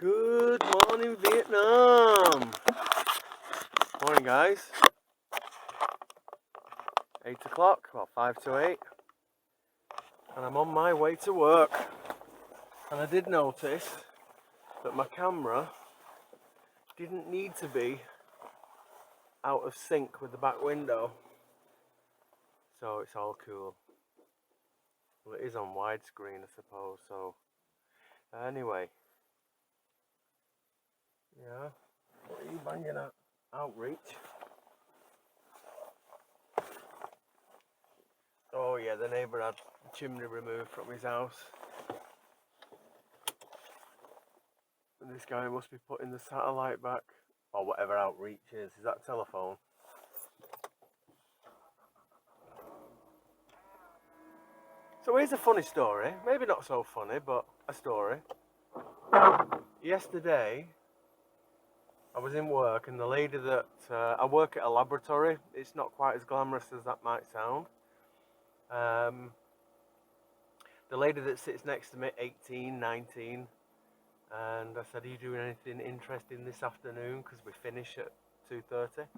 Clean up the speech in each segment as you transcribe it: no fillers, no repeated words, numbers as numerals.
Good morning, Vietnam. Morning, guys. 8 o'clock, well, 5 to 8. And I'm on my way to work. And I did notice that my camera didn't need to be out of sync with the back window. So it's all cool. Well, it is on widescreen, I suppose. So, anyway. Yeah. What are you banging at? Outreach. Oh yeah, the neighbour had the chimney removed from his house. And this guy must be putting the satellite back. Or whatever outreach is. Is that telephone? So here's a funny story. Maybe not so funny, but a story. Yesterday, I was in work and the lady that... I work at a laboratory. It's not quite as glamorous as that might sound. The lady that sits next to me, 18, 19, and I said, are you doing anything interesting this afternoon? Because we finish at 2:30.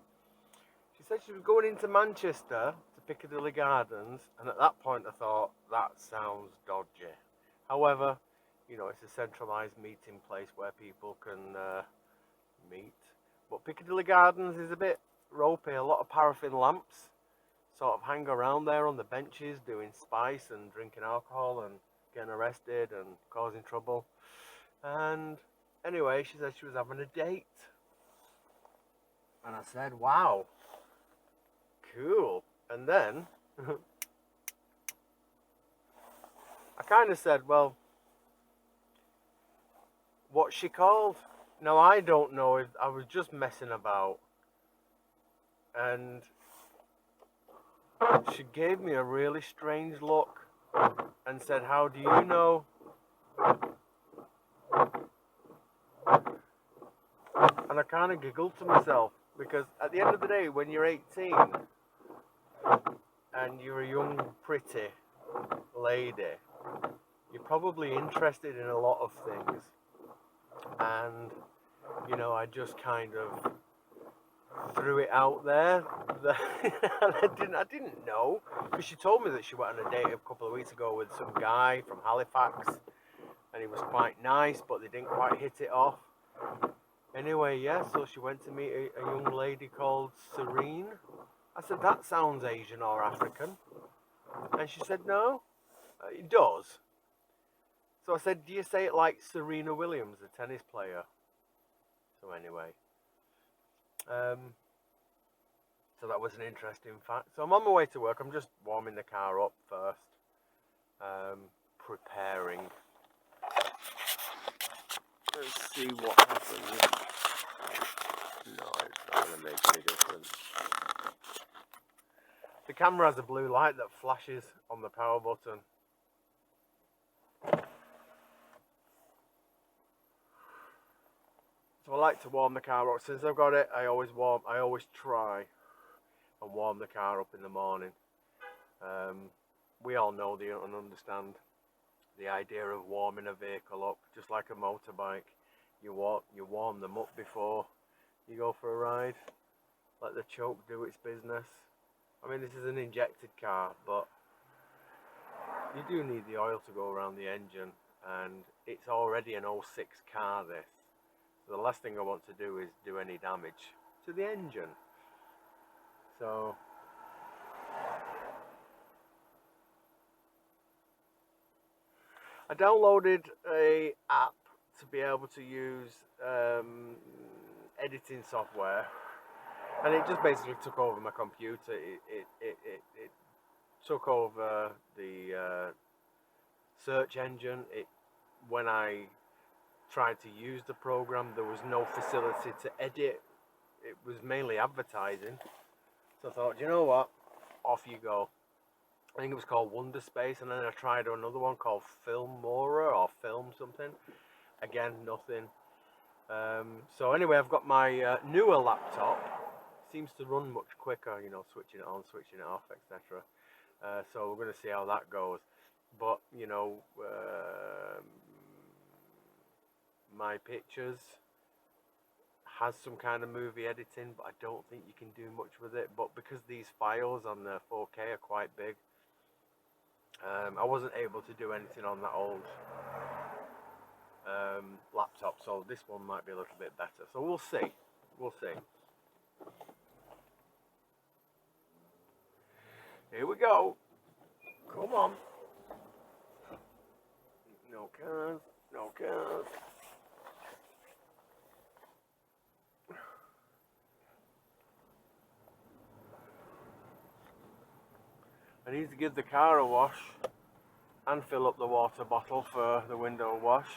She said she was going into Manchester to Piccadilly Gardens, and at that point I thought, that sounds dodgy. However, you know, it's a centralised meeting place where people can meet. But Piccadilly Gardens is a bit ropey, a lot of paraffin lamps sort of hang around there on the benches doing spice and drinking alcohol and getting arrested and causing trouble. And anyway, she said she was having a date. And I said, wow, cool. And then I kind of said, well, what's she called? Now, I don't know if I was just messing about. And she gave me a really strange look and said, how do you know? And I kind of giggled to myself because at the end of the day, when you're 18 and you're a young, pretty lady, you're probably interested in a lot of things. And, you know, I just kind of threw it out there. And I didn't know, because she told me that she went on a date a couple of weeks ago with some guy from Halifax, and he was quite nice, but they didn't quite hit it off. Anyway, yeah, so she went to meet a young lady called Serene. I said, that sounds Asian or African. And she said, no, it does. So I said, do you say it like Serena Williams, the tennis player? So anyway, so that was an interesting fact. So I'm on my way to work. I'm just warming the car up first, preparing. Let's see what happens. No, it's not going to make any difference. The camera has a blue light that flashes on the power button. So I like to warm the car up. Since I've got it, I always try and warm the car up in the morning. We all know and understand the idea of warming a vehicle up, just like a motorbike. You warm them up before you go for a ride. Let the choke do its business. I mean, this is an injected car, but you do need the oil to go around the engine, and it's already an 06 car, this. So the last thing I want to do is do any damage to the engine. So I downloaded a app to be able to use editing software, and it just basically took over my computer. It took over the search engine. When I tried to use the program, there was no facility to edit. It was mainly advertising. So I thought, you know what, off you go. I think it was called Wonder Space, and then I tried another one called Filmora or Film something. Again, nothing. So anyway, I've got my newer laptop. Seems to run much quicker, you know, switching it on, switching it off, etc. So we're going to see how that goes. But, you know, my pictures has some kind of movie editing, but I don't think you can do much with it. But because these files on the 4K are quite big, I wasn't able to do anything on that old laptop, so this one might be a little bit better. So we'll see. We'll see. Here we go. Come on. No cars. No cars. I need to give the car a wash and fill up the water bottle for the window wash.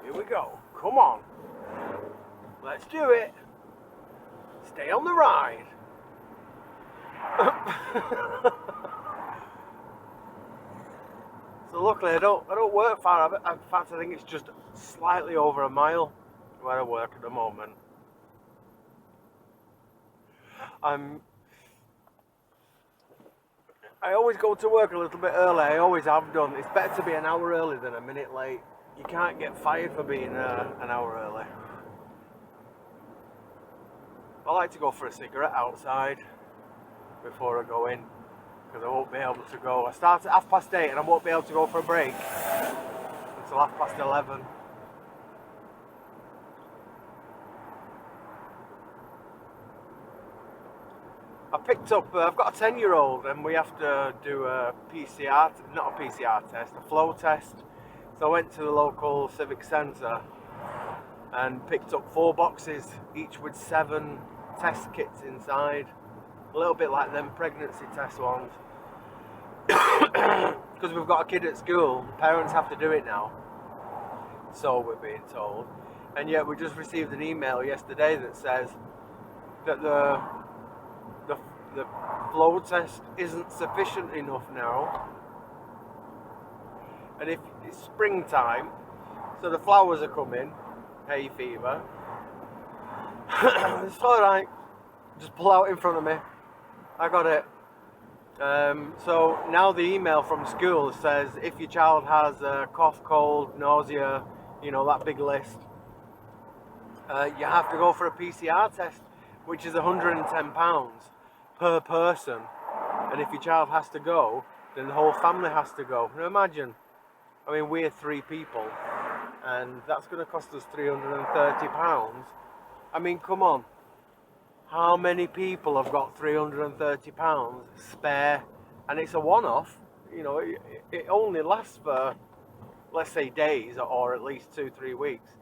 Here we go. Come on. Let's do it. Stay on the ride. So luckily I don't work far. In fact, I think it's just slightly over a mile where I work at the moment. I always go to work a little bit early. I always have done. It's better to be an hour early than a minute late. You can't get fired for being an hour early. I like to go for a cigarette outside before I go in, because I won't be able to go. I start at 8:30 and I won't be able to go for a break until 11:30. I picked up, I've got a 10-year-old and we have to do a PCR, not a PCR test, a flow test. So I went to the local civic centre and picked up 4 boxes, each with 7 test kits inside. A little bit like them pregnancy test ones. Because we've got a kid at school, parents have to do it now. So we're being told. And yet we just received an email yesterday that says that the flow test isn't sufficient enough now. And if it's springtime, so the flowers are coming, hay fever. It's alright, just pull out in front of me. I got it. So now the email from school says if your child has a cough, cold, nausea, you know, that big list, you have to go for a PCR test, which is £110 per person. And if your child has to go, then the whole family has to go. Now imagine, I mean, we're 3 people, and that's going to cost us £330. I mean, come on. How many people have got £330 spare? And it's a one-off. You know, it only lasts for, let's say, days or at least 2-3 weeks.